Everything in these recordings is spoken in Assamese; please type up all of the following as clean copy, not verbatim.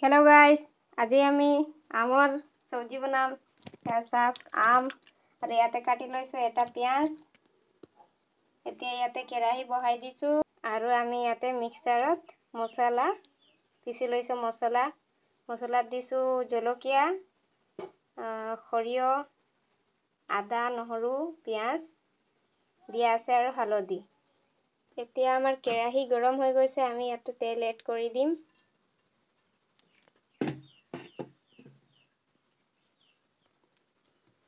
हेलो गाइस, আজি আমি আমৰ সবজি বনাম। আম আৰু ইয়াতে কাটি লৈছো এটা পিয়াজ। এতিয়া ইয়াতে কেৰাহী বহাই দিছো আৰু আমি ইয়াতে মিক্সাৰত মছলা পিছি লৈছো। মছলাত দিছো জলকীয়া, সৰিয়হ, আদা, নহৰু, পিয়াজ দিয়া আছে আৰু হালধি। এতিয়া আমাৰ কেৰাহী গৰম হৈ গৈছে, আমি ইয়াতে তেল এড কৰি দিম।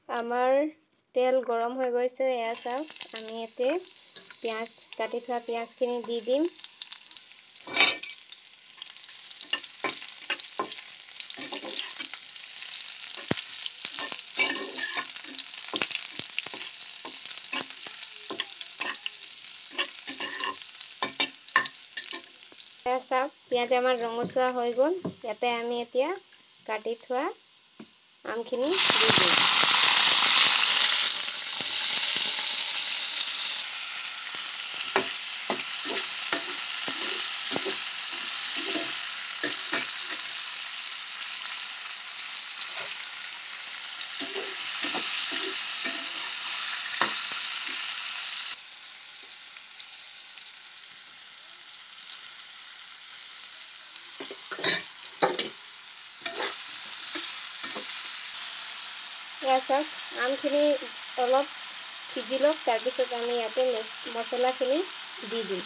আমাৰ তেল গৰম হৈ গৈছে, এয়া চাওক। আমি ইয়াতে কাটি থোৱা পিয়াজখিনি দি দিম। এয়া চাওক, পিয়াজ আমাৰ ৰঙচুৱা হৈ গ'ল। ইয়াতে আমি এতিয়া কাটি থোৱা আমখিনি দি দিম। এয়া চাওক, আমখিনি অলপ সিজি লওক, তাৰপিছত আমি ইয়াতে মছলাখিনি দি দিম।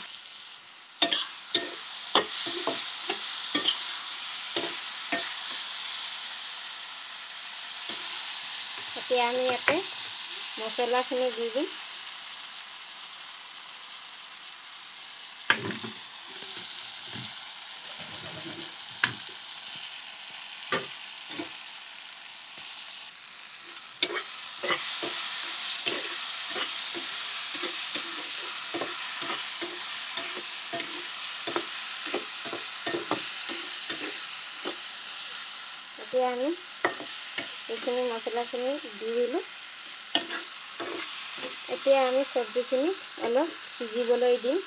এতিয়া আমি ইয়াতে মছলাখিনি দি দিম। এতিয়া আমি এইখিনি মছলাখিনি দি দিলোঁ। এতিয়া আমি চব্জিখিনি অলপ সিজিবলৈ দিম।